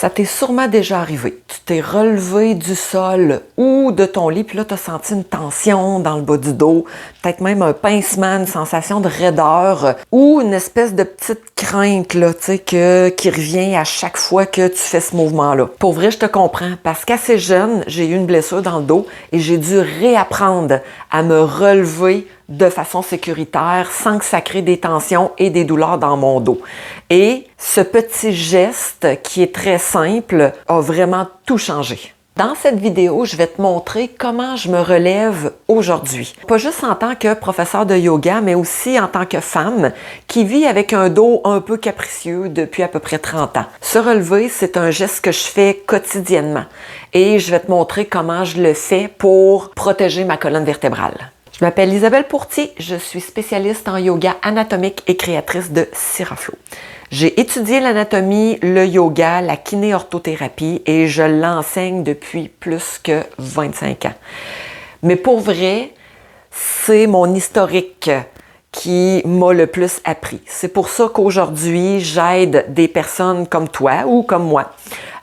Ça t'est sûrement déjà arrivé. Tu t'es relevé du sol ou de ton lit, puis là, tu as senti une tension dans le bas du dos, peut-être même un pincement, une sensation de raideur ou une espèce de petite crainte là, qui revient à chaque fois que tu fais ce mouvement-là. Pour vrai, je te comprends, parce qu'assez jeune, j'ai eu une blessure dans le dos et j'ai dû réapprendre à me relever de façon sécuritaire sans que ça crée des tensions et des douleurs dans mon dos. Et ce petit geste qui est très simple a vraiment tout changé. Dans cette vidéo, je vais te montrer comment je me relève aujourd'hui. Pas juste en tant que professeur de yoga, mais aussi en tant que femme qui vit avec un dos un peu capricieux depuis à peu près 30 ans. Se relever, c'est un geste que je fais quotidiennement et je vais te montrer comment je le fais pour protéger ma colonne vertébrale. Je m'appelle Isabelle Pourtier, je suis spécialiste en yoga anatomique et créatrice de Siraflo. J'ai étudié l'anatomie, le yoga, la kiné-orthothérapie et je l'enseigne depuis plus que 25 ans. Mais pour vrai, c'est mon historique qui m'a le plus appris. C'est pour ça qu'aujourd'hui, j'aide des personnes comme toi ou comme moi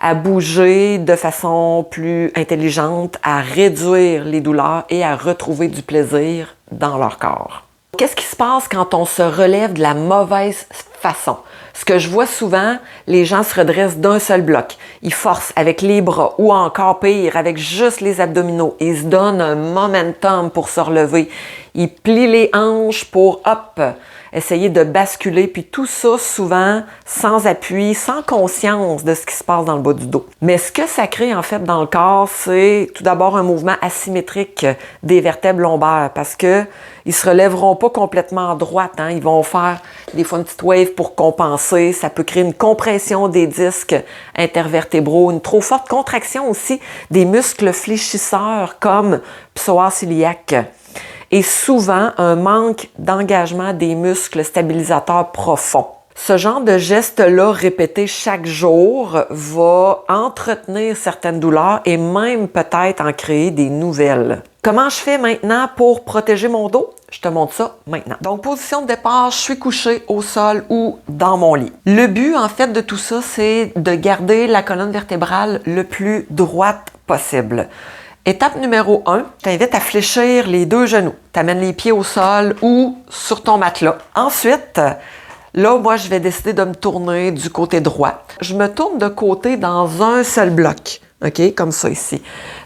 à bouger de façon plus intelligente, à réduire les douleurs et à retrouver du plaisir dans leur corps. Qu'est-ce qui se passe quand on se relève de la mauvaise façon? Ce que je vois souvent, les gens se redressent d'un seul bloc. Ils forcent avec les bras ou encore pire, avec juste les abdominaux. Ils se donnent un momentum pour se relever. Ils plient les hanches pour, hop, essayer de basculer. Puis tout ça, souvent, sans appui, sans conscience de ce qui se passe dans le bas du dos. Mais ce que ça crée, en fait, dans le corps, c'est tout d'abord un mouvement asymétrique des vertèbres lombaires parce que ils se relèveront pas complètement en droite. Hein? Ils vont faire des fois une petite wave pour compenser. Ça peut créer une compression des disques intervertébraux, une trop forte contraction aussi des muscles fléchisseurs comme psoas iliaque. Et souvent, un manque d'engagement des muscles stabilisateurs profonds. Ce genre de geste-là répété chaque jour va entretenir certaines douleurs et même peut-être en créer des nouvelles. Comment je fais maintenant pour protéger mon dos? Je te montre ça maintenant. Donc, position de départ, je suis couchée au sol ou dans mon lit. Le but, en fait, de tout ça, c'est de garder la colonne vertébrale le plus droite possible. Étape numéro 1, je t'invite à fléchir les deux genoux. Tu amènes les pieds au sol ou sur ton matelas. Ensuite, là, moi, je vais décider de me tourner du côté droit. Je me tourne de côté dans un seul bloc, OK? Comme ça ici.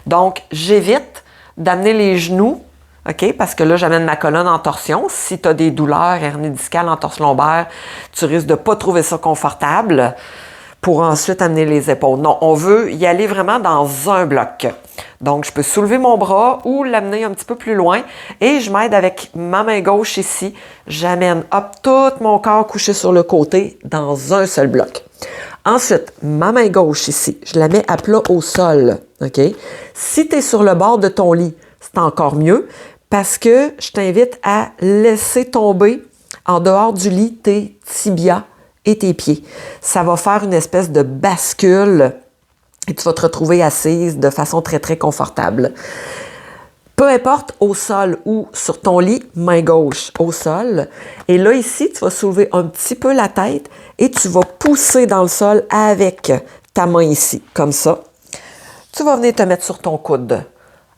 Donc, j'évite d'amener les genoux, OK? Parce que là, j'amène ma colonne en torsion. Si tu as des douleurs, hernie discale, entorse lombaire, tu risques de ne pas trouver ça confortable pour ensuite amener les épaules. Non, on veut y aller vraiment dans un bloc. Donc, je peux soulever mon bras ou l'amener un petit peu plus loin et je m'aide avec ma main gauche ici. J'amène, hop, tout mon corps couché sur le côté dans un seul bloc. Ensuite, ma main gauche ici, je la mets à plat au sol, OK? Si tu es sur le bord de ton lit, c'est encore mieux parce que je t'invite à laisser tomber en dehors du lit tes tibias et tes pieds. Ça va faire une espèce de bascule et tu vas te retrouver assise de façon très, très confortable. Peu importe, au sol ou sur ton lit, main gauche au sol. Et là, ici, tu vas soulever un petit peu la tête et tu vas pousser dans le sol avec ta main ici, comme ça. Tu vas venir te mettre sur ton coude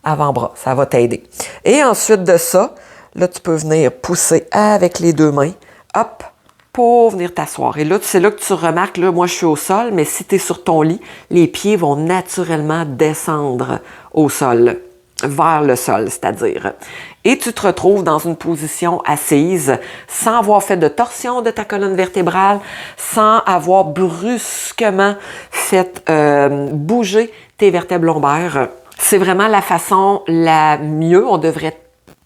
avant-bras, ça va t'aider. Et ensuite de ça, là, tu peux venir pousser avec les deux mains, hop, pour venir t'asseoir. Et là, c'est là que tu remarques, là, moi, je suis au sol, mais si tu es sur ton lit, les pieds vont naturellement descendre au sol, vers le sol, c'est-à-dire. Et tu te retrouves dans une position assise, sans avoir fait de torsion de ta colonne vertébrale, sans avoir brusquement fait bouger tes vertèbres lombaires. C'est vraiment la façon la mieux. On devrait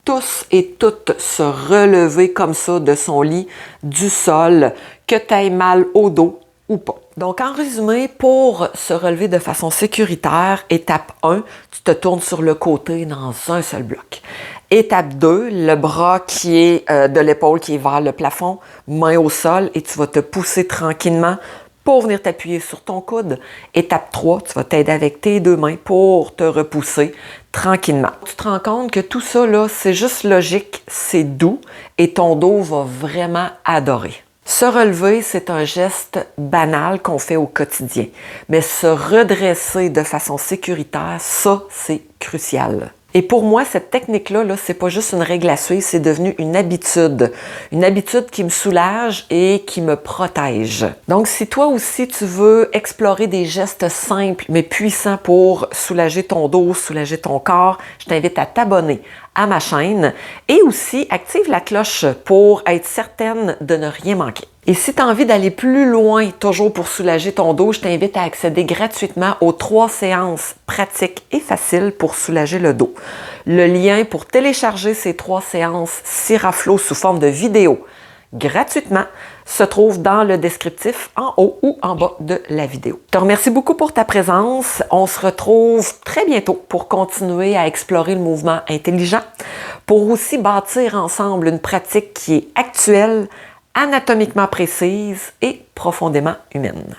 tous et toutes se relever comme ça de son lit, du sol, que tu aies mal au dos ou pas. Donc, en résumé, pour se relever de façon sécuritaire, étape 1, tu te tournes sur le côté dans un seul bloc. Étape 2, le bras qui est de l'épaule qui est vers le plafond, main au sol et tu vas te pousser tranquillement pour venir t'appuyer sur ton coude. Étape 3, tu vas t'aider avec tes deux mains pour te repousser tranquillement. Tu te rends compte que tout ça, là, c'est juste logique, c'est doux et ton dos va vraiment adorer. Se relever, c'est un geste banal qu'on fait au quotidien. Mais se redresser de façon sécuritaire, ça, c'est crucial. Et pour moi, cette technique-là, c'est pas juste une règle à suivre, c'est devenu une habitude. Une habitude qui me soulage et qui me protège. Donc, si toi aussi, tu veux explorer des gestes simples mais puissants pour soulager ton dos, soulager ton corps, je t'invite à t'abonner à ma chaîne et aussi active la cloche pour être certaine de ne rien manquer. Et si tu as envie d'aller plus loin, toujours pour soulager ton dos, je t'invite à accéder gratuitement aux 3 séances pratiques et faciles pour soulager le dos. Le lien pour télécharger ces 3 séances Siraflo sous forme de vidéo gratuitement se trouve dans le descriptif en haut ou en bas de la vidéo. Je te remercie beaucoup pour ta présence. On se retrouve très bientôt pour continuer à explorer le mouvement intelligent, pour aussi bâtir ensemble une pratique qui est actuelle, anatomiquement précise et profondément humaine.